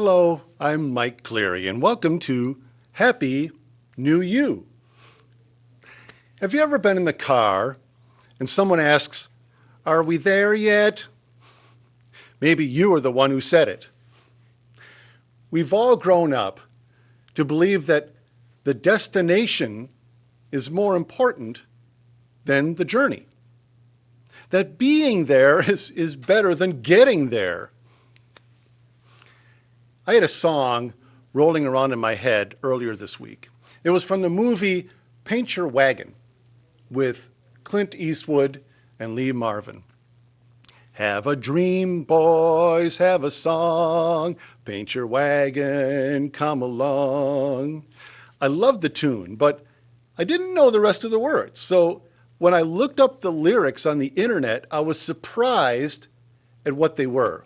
Hello, I'm Mike Cleary, and welcome to Happy New You. Have you ever been in the car and someone asks, "Are we there yet?" Maybe you are the one who said it. We've all grown up to believe that the destination is more important than the journey. That being there is better than getting there. I had a song rolling around in my head earlier this week. It was from the movie Paint Your Wagon with Clint Eastwood and Lee Marvin. Have a dream, boys, have a song, paint your wagon, come along. I loved the tune, but I didn't know the rest of the words. So when I looked up the lyrics on the internet, I was surprised at what they were.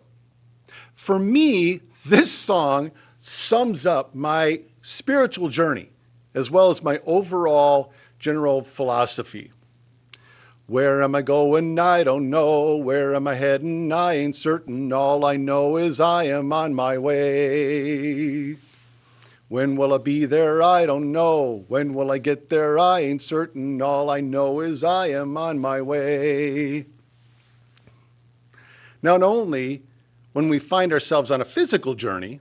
For me, this song sums up my spiritual journey, as well as my overall general philosophy. Where am I going? I don't know. Where am I heading? I ain't certain. All I know is I am on my way. When will I be there? I don't know. When will I get there? I ain't certain. All I know is I am on my way. Not only when we find ourselves on a physical journey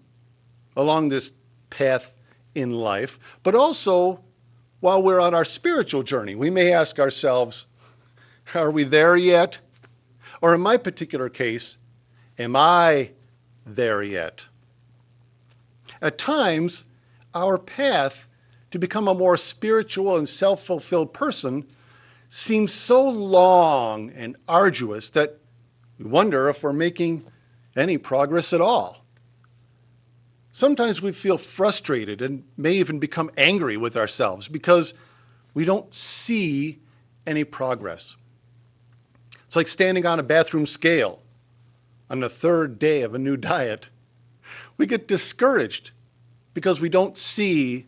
along this path in life, but also while we're on our spiritual journey, we may ask ourselves, are we there yet? Or in my particular case, am I there yet? At times, our path to become a more spiritual and self-fulfilled person seems so long and arduous that we wonder if we're making any progress at all. Sometimes we feel frustrated and may even become angry with ourselves because we don't see any progress. It's like standing on a bathroom scale on the third day of a new diet. We get discouraged because we don't see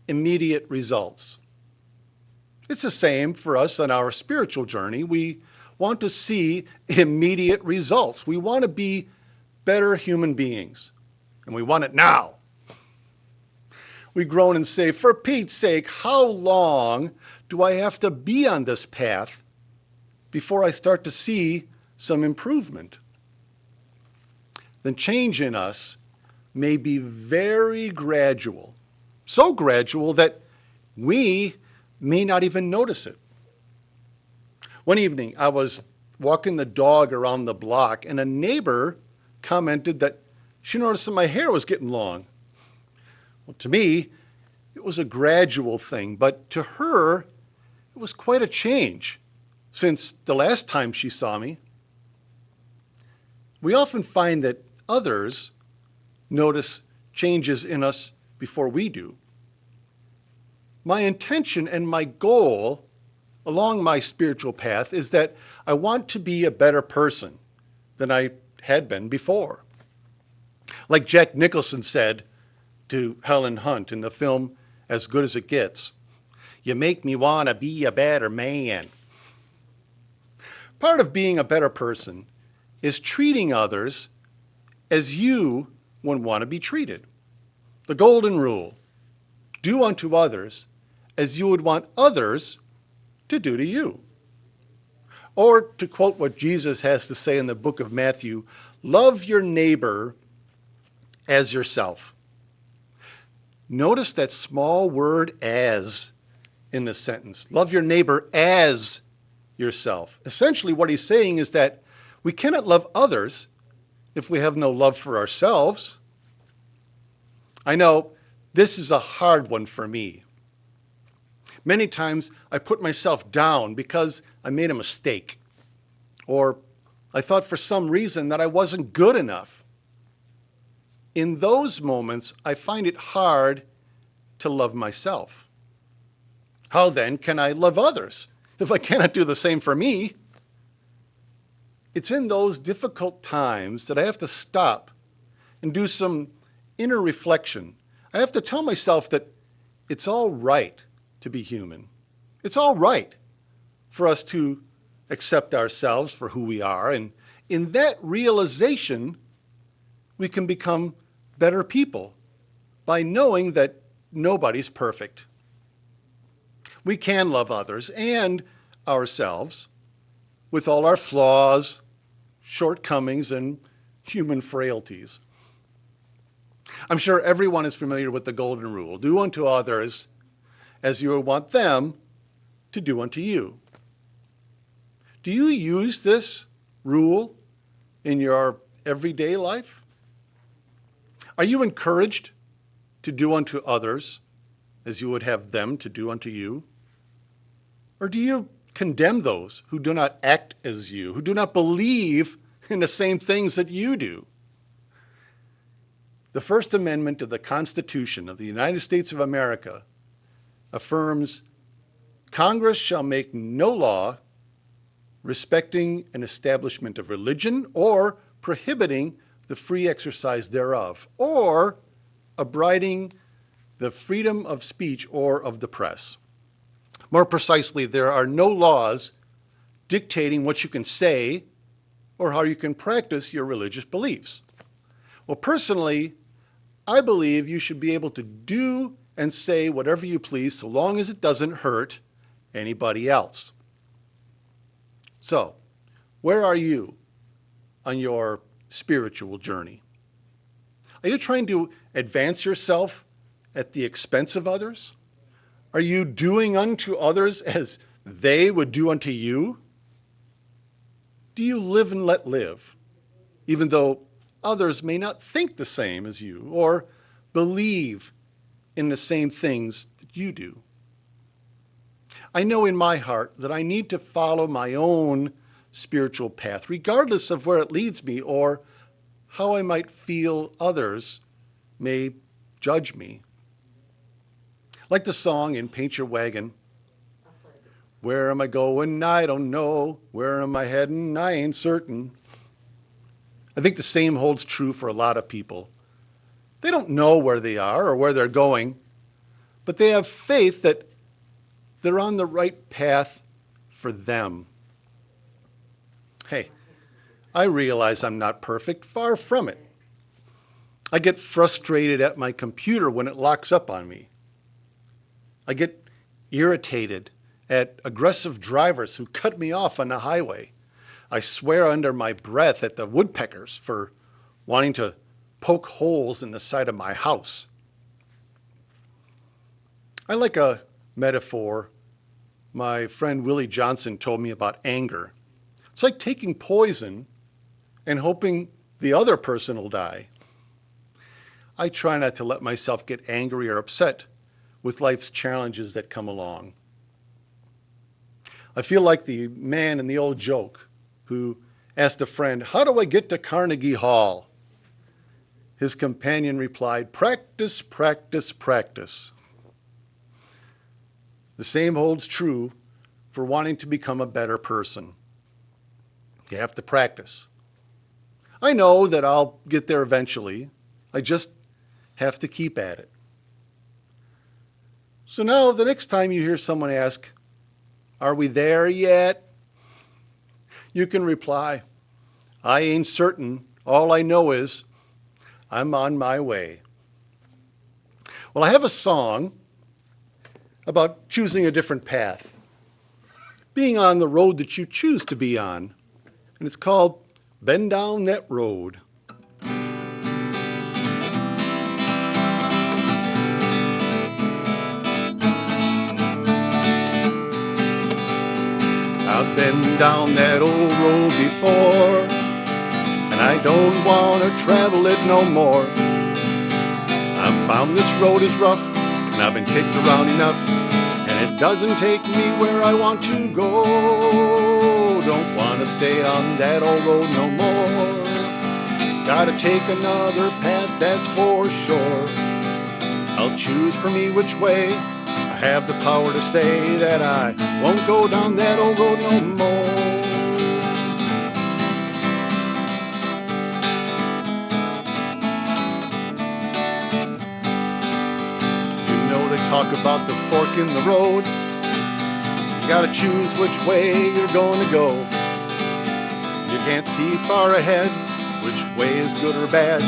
immediate results. It's the same for us on our spiritual journey. We want to see immediate results. We want to be better human beings, and we want it now. We groan and say, for Pete's sake, how long do I have to be on this path before I start to see some improvement? The change in us may be very gradual, so gradual that we may not even notice it. One evening, I was walking the dog around the block, and a neighbor commented that she noticed that my hair was getting long. Well, to me, it was a gradual thing, but to her, it was quite a change since the last time she saw me. We often find that others notice changes in us before we do. My intention and my goal along my spiritual path is that I want to be a better person than I had been before. Like Jack Nicholson said to Helen Hunt in the film As Good as It Gets, "You make me want to be a better man." Part of being a better person is treating others as you would want to be treated. The golden rule, do unto others as you would want others to do to you. Or to quote what Jesus has to say in the book of Matthew, love your neighbor as yourself. Notice that small word as in the sentence. Love your neighbor as yourself. Essentially what he's saying is that we cannot love others if we have no love for ourselves. I know this is a hard one for me. Many times I put myself down because I made a mistake, or I thought for some reason that I wasn't good enough. In those moments, I find it hard to love myself. How then can I love others if I cannot do the same for me? It's in those difficult times that I have to stop and do some inner reflection. I have to tell myself that it's all right to be human. It's all right for us to accept ourselves for who we are. And in that realization, we can become better people by knowing that nobody's perfect. We can love others and ourselves with all our flaws, shortcomings, and human frailties. I'm sure everyone is familiar with the golden rule: do unto others as you would want them to do unto you. Do you use this rule in your everyday life? Are you encouraged to do unto others as you would have them to do unto you? Or do you condemn those who do not act as you, who do not believe in the same things that you do? The First Amendment of the Constitution of the United States of America affirms, Congress shall make no law respecting an establishment of religion or prohibiting the free exercise thereof, or abriding the freedom of speech or of the press. More precisely, there are no laws dictating what you can say or how you can practice your religious beliefs. Well, personally, I believe you should be able to do and say whatever you please so long as it doesn't hurt anybody else. So, where are you on your spiritual journey? Are you trying to advance yourself at the expense of others? Are you doing unto others as they would do unto you? Do you live and let live, even though others may not think the same as you or believe in the same things that you do? I know in my heart that I need to follow my own spiritual path, regardless of where it leads me or how I might feel others may judge me. Like the song in Paint Your Wagon, where am I going? I don't know. Where am I heading? I ain't certain. I think the same holds true for a lot of people. They don't know where they are or where they're going, but they have faith that they're on the right path for them. Hey, I realize I'm not perfect, far from it. I get frustrated at my computer when it locks up on me. I get irritated at aggressive drivers who cut me off on the highway. I swear under my breath at the woodpeckers for wanting to poke holes in the side of my house. I like a metaphor my friend Willie Johnson told me about anger. It's like taking poison and hoping the other person will die. I try not to let myself get angry or upset with life's challenges that come along. I feel like the man in the old joke who asked a friend, "How do I get to Carnegie Hall?" His companion replied, "Practice, practice, practice." The same holds true for wanting to become a better person. You have to practice. I know that I'll get there eventually. I just have to keep at it. So now the next time you hear someone ask, "Are we there yet?" you can reply, "I ain't certain. All I know is I'm on my way." Well, I have a song about choosing a different path, being on the road that you choose to be on, and it's called "Been Down That Road." I've been down that old road before, and I don't want to travel it no more. I've found this road is rough, and I've been kicked around enough, and it doesn't take me where I want to go. Don't want to stay on that old road no more. Gotta take another path, that's for sure. I'll choose for me which way. I have the power to say that I won't go down that old road no more. You know they talk about the fork in the road. You gotta choose which way you're going to go. You can't see far ahead which way is good or bad.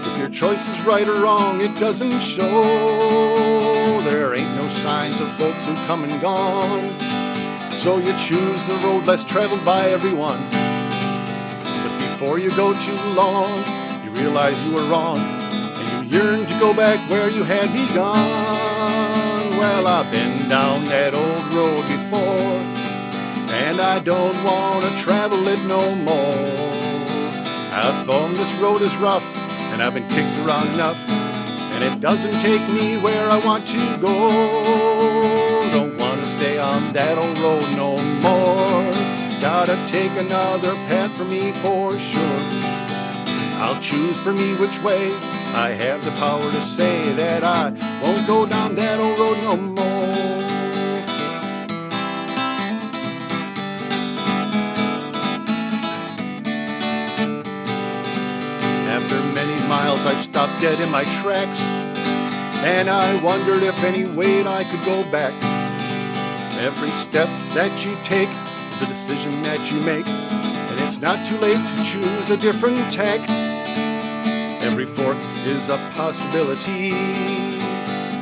If your choice is right or wrong, it doesn't show. There ain't no signs of folks who come and gone. So you choose the road less traveled by everyone. But before you go too long, you realize you were wrong, and you yearn to go back where you had begun. Well, I've been down that old road before, and I don't want to travel it no more. I've found this road is rough, and I've been kicked around enough, and it doesn't take me where I want to go. Don't want to stay on that old road no more. Gotta take another path for me for sure. I'll choose for me which way. I have the power to say that I won't go down that old road no more. After many miles, I stopped dead in my tracks, and I wondered if any way I could go back. Every step that you take is a decision that you make, and it's not too late to choose a different tack. Every fork is a possibility.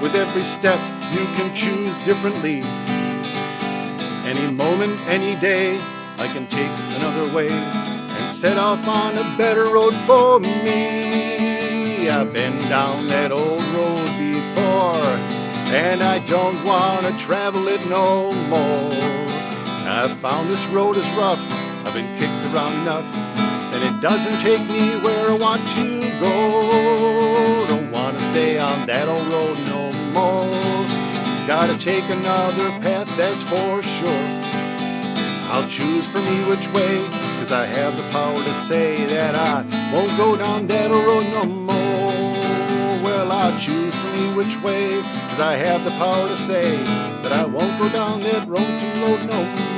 With every step, you can choose differently. Any moment, any day, I can take another way and set off on a better road for me. I've been down that old road before, and I don't want to travel it no more. I've found this road is rough, I've been kicked around enough, and it doesn't take me where I want to go. Don't want to stay on that old road no more. Gotta take another path, that's for sure. I'll choose for me which way, 'cause I have the power to say that I won't go down that old road no more. Well, I'll choose for me which way, 'cause I have the power to say that I won't go down that lonesome road no more.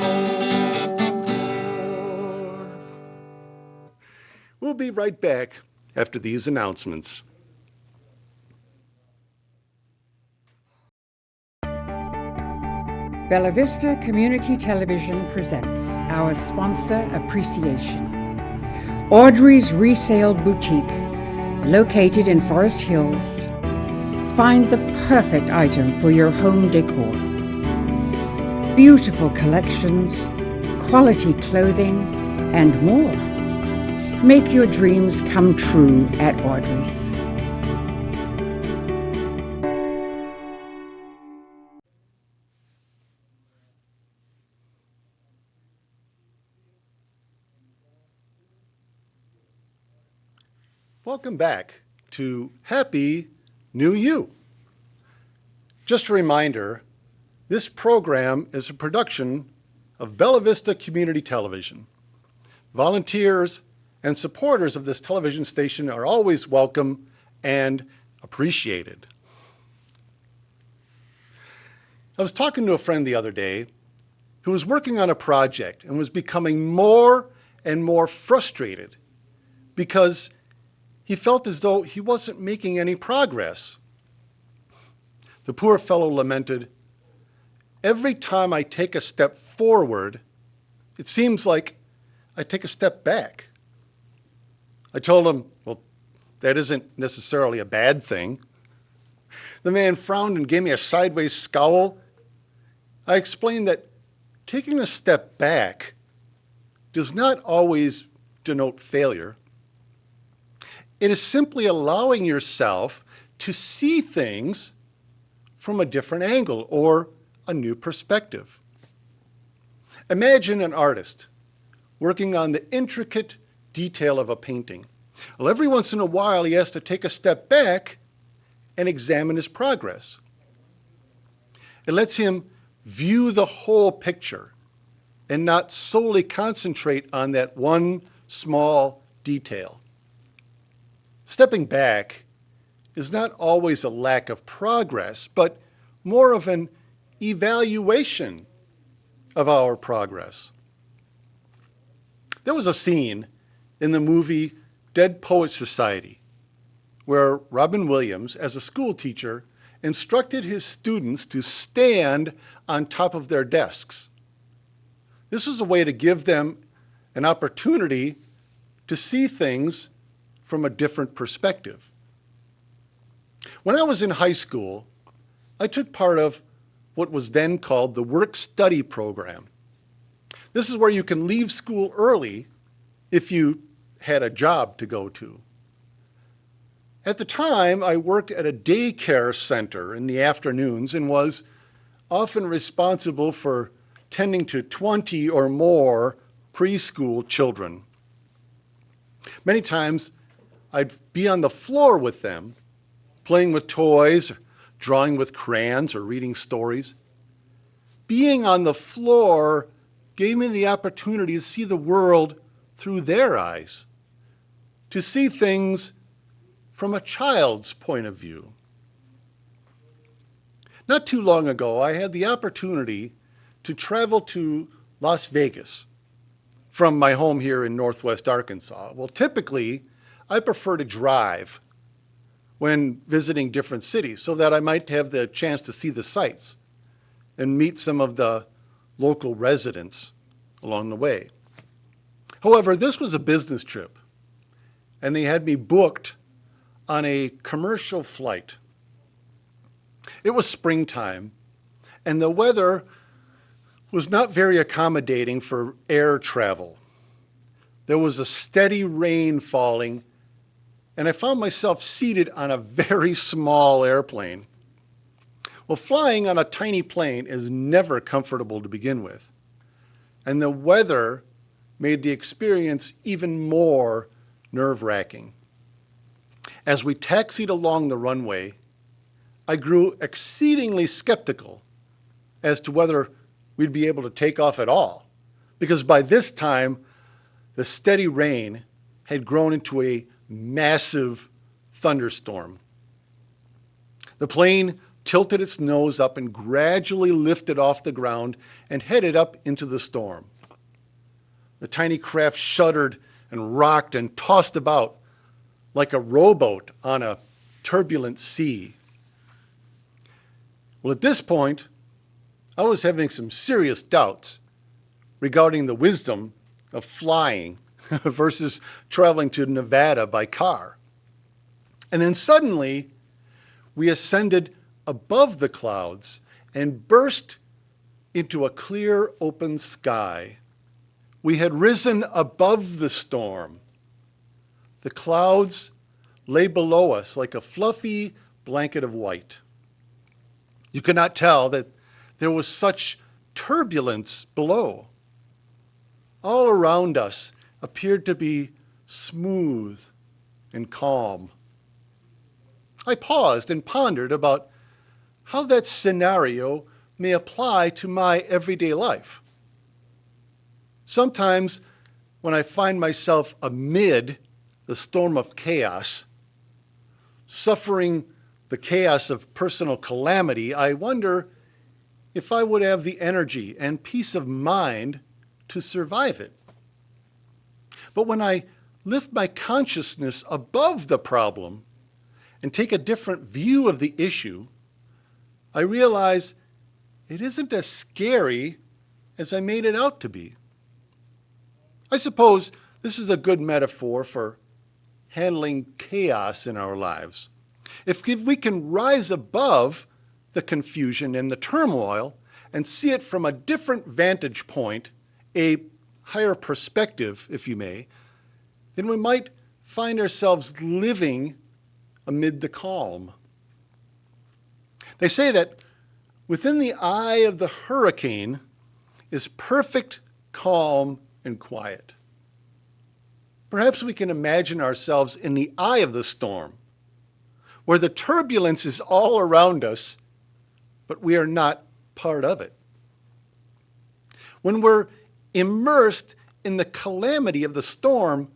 We'll be right back after these announcements. Bella Vista Community Television presents our sponsor appreciation. Audrey's Resale Boutique, located in Forest Hills. Find the perfect item for your home decor. Beautiful collections, quality clothing, and more. Make your dreams come true at Audrey's. Welcome back to Happy New You. Just a reminder, this program is a production of Bella Vista Community Television. Volunteers and supporters of this television station are always welcome and appreciated. I was talking to a friend the other day who was working on a project and was becoming more and more frustrated because he felt as though he wasn't making any progress. The poor fellow lamented, "Every time I take a step forward, it seems like I take a step back." I told him, well, that isn't necessarily a bad thing. The man frowned and gave me a sideways scowl. I explained that taking a step back does not always denote failure. It is simply allowing yourself to see things from a different angle or a new perspective. Imagine an artist working on the intricate detail of a painting. Well, every once in a while, he has to take a step back and examine his progress. It lets him view the whole picture and not solely concentrate on that one small detail. Stepping back is not always a lack of progress, but more of an evaluation of our progress. There was a scene in the movie Dead Poets Society where Robin Williams, as a school teacher, instructed his students to stand on top of their desks. This was a way to give them an opportunity to see things from a different perspective. When I was in high school, I took part of what was then called the work-study program. This is where you can leave school early if you had a job to go to. At the time, I worked at a daycare center in the afternoons and was often responsible for tending to 20 or more preschool children. Many times, I'd be on the floor with them, playing with toys, drawing with crayons, or reading stories. Being on the floor gave me the opportunity to see the world through their eyes, to see things from a child's point of view. Not too long ago, I had the opportunity to travel to Las Vegas from my home here in Northwest Arkansas. Well, typically, I prefer to drive when visiting different cities so that I might have the chance to see the sights and meet some of the local residents along the way. However, this was a business trip, and they had me booked on a commercial flight. It was springtime, and the weather was not very accommodating for air travel. There was a steady rain falling, and I found myself seated on a very small airplane. Well, flying on a tiny plane is never comfortable to begin with, and the weather made the experience even more nerve-wracking. As we taxied along the runway, I grew exceedingly skeptical as to whether we'd be able to take off at all, because by this time, the steady rain had grown into a massive thunderstorm. The plane tilted its nose up and gradually lifted off the ground and headed up into the storm. The tiny craft shuddered and rocked and tossed about like a rowboat on a turbulent sea. Well, at this point, I was having some serious doubts regarding the wisdom of flying versus traveling to Nevada by car. And then suddenly, we ascended above the clouds and burst into a clear, open sky. We had risen above the storm. The clouds lay below us like a fluffy blanket of white. You could not tell that there was such turbulence below. All around us appeared to be smooth and calm. I paused and pondered about how that scenario may apply to my everyday life. Sometimes when I find myself amid the storm of chaos, suffering the chaos of personal calamity, I wonder if I would have the energy and peace of mind to survive it. But when I lift my consciousness above the problem and take a different view of the issue, I realize it isn't as scary as I made it out to be. I suppose this is a good metaphor for handling chaos in our lives. If we can rise above the confusion and the turmoil and see it from a different vantage point, a higher perspective, if you may, then we might find ourselves living amid the calm. They say that within the eye of the hurricane is perfect calm and quiet. Perhaps we can imagine ourselves in the eye of the storm, where the turbulence is all around us, but we are not part of it. When we're immersed in the calamity of the storm,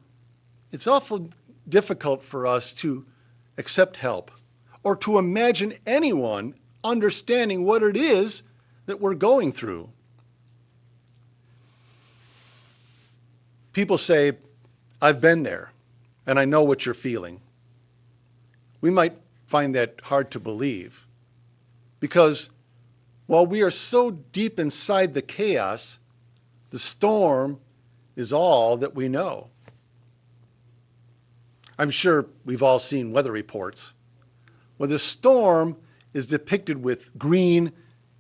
it's awful difficult for us to accept help or to imagine anyone understanding what it is that we're going through. People say, I've been there, and I know what you're feeling. We might find that hard to believe, because while we are so deep inside the chaos, the storm is all that we know. I'm sure we've all seen weather reports, where the storm is depicted with green,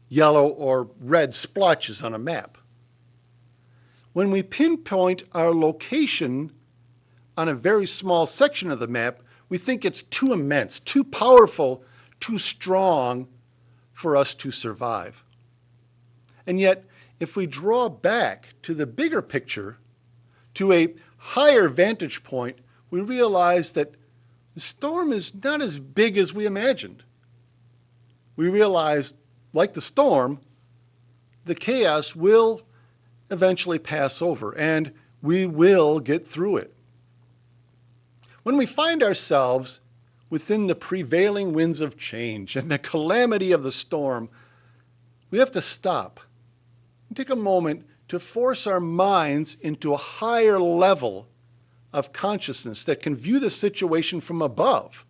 yellow, or red splotches on a map. When we pinpoint our location on a very small section of the map, we think it's too immense, too powerful, too strong for us to survive. And yet, if we draw back to the bigger picture, to a higher vantage point, we realize that the storm is not as big as we imagined. We realize, like the storm, the chaos will eventually pass over, and we will get through it. When we find ourselves within the prevailing winds of change and the calamity of the storm, we have to stop and take a moment to force our minds into a higher level of consciousness that can view the situation from above.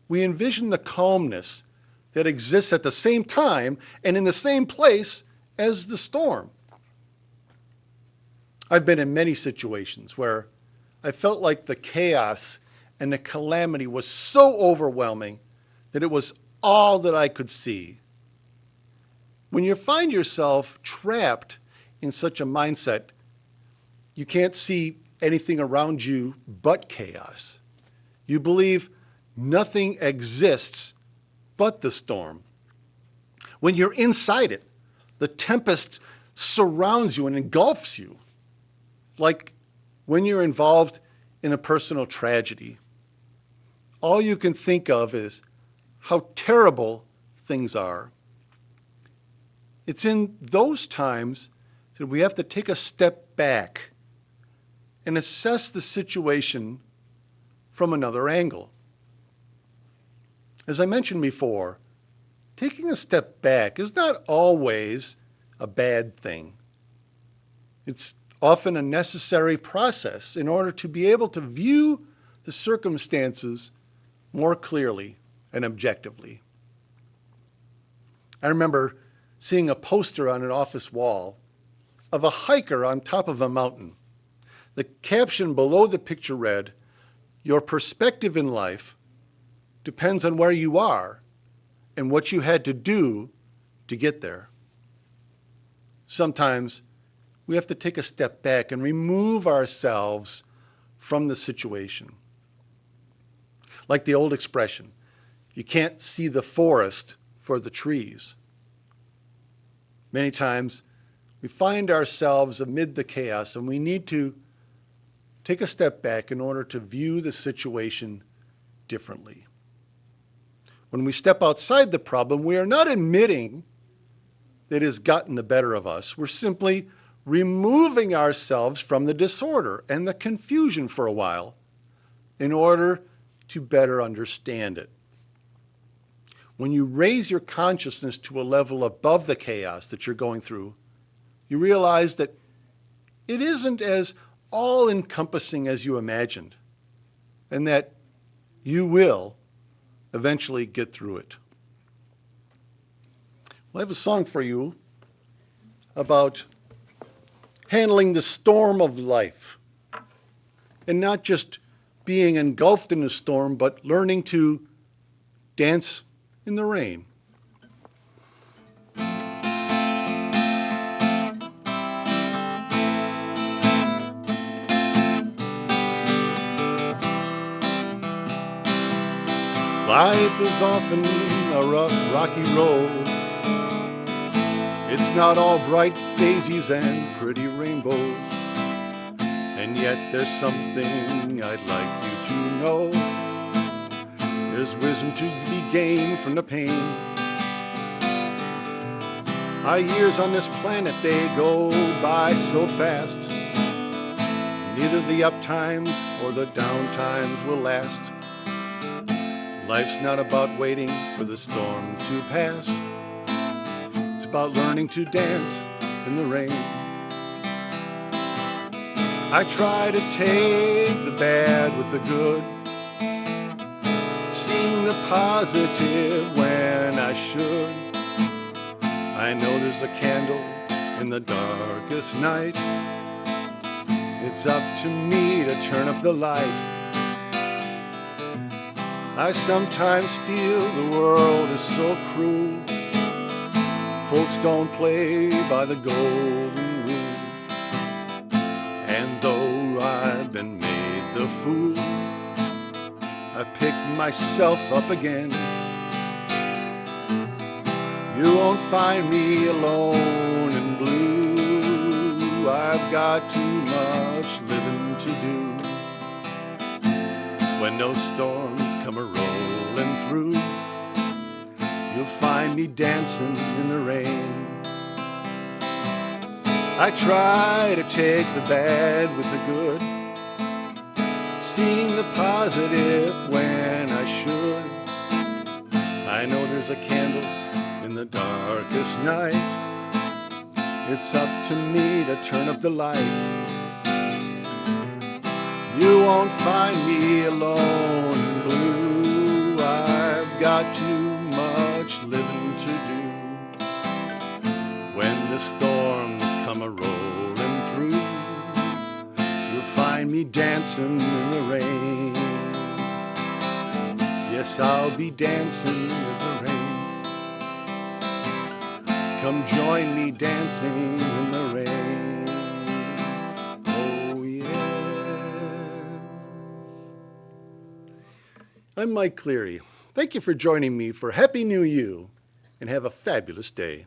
We envision the calmness that exists at the same time and in the same place as the storm. I've been in many situations where I felt like the chaos and the calamity was so overwhelming that it was all that I could see. When you find yourself trapped in such a mindset, you can't see anything around you but chaos. You believe nothing exists but the storm. When you're inside it, the tempest surrounds you and engulfs you, like when you're involved in a personal tragedy. All you can think of is how terrible things are. It's in those times that we have to take a step back and assess the situation from another angle. As I mentioned before, taking a step back is not always a bad thing. It's often a necessary process in order to be able to view the circumstances more clearly and objectively. I remember seeing a poster on an office wall of a hiker on top of a mountain. The caption below the picture read, "Your perspective in life depends on where you are and what you had to do to get there." Sometimes we have to take a step back and remove ourselves from the situation. Like the old expression, you can't see the forest for the trees. Many times we find ourselves amid the chaos and we need to take a step back in order to view the situation differently. When we step outside the problem, we are not admitting that it has gotten the better of us. We're simply removing ourselves from the disorder and the confusion for a while in order to better understand it. When you raise your consciousness to a level above the chaos that you're going through, you realize that it isn't as all-encompassing as you imagined, and that you will eventually get through it. Well, I have a song for you about handling the storm of life, and not just being engulfed in the storm, but learning to dance in the rain. Life is often a rough, rocky road. It's not all bright daisies and pretty rainbows. And yet there's something I'd like you to know. There's wisdom to be gained from the pain. Our years on this planet, they go by so fast. Neither the up times or the down times will last. Life's not about waiting for the storm to pass. It's about learning to dance in the rain. I try to take the bad with the good, seeing the positive when I should. I know there's a candle in the darkest night. It's up to me to turn up the light. I sometimes feel the world is so cruel. Folks don't play by the golden rule. And though I've been made the fool, I pick myself up again. You won't find me alone and blue. I've got too much living to do. When those storms come a-rolling through, you'll find me dancing in the rain. I try to take the bad with the good, seeing the positive when I should. I know there's a candle in the darkest night. It's up to me to turn up the light. You won't find me alone and blue. I've got too much living to do. When the storms come a-rolling through, you'll find me dancing in the rain. Yes, I'll be dancing in the rain. Come join me dancing in the rain. Oh, yes. I'm Mike Cleary. Thank you for joining me for Happy New You, and have a fabulous day.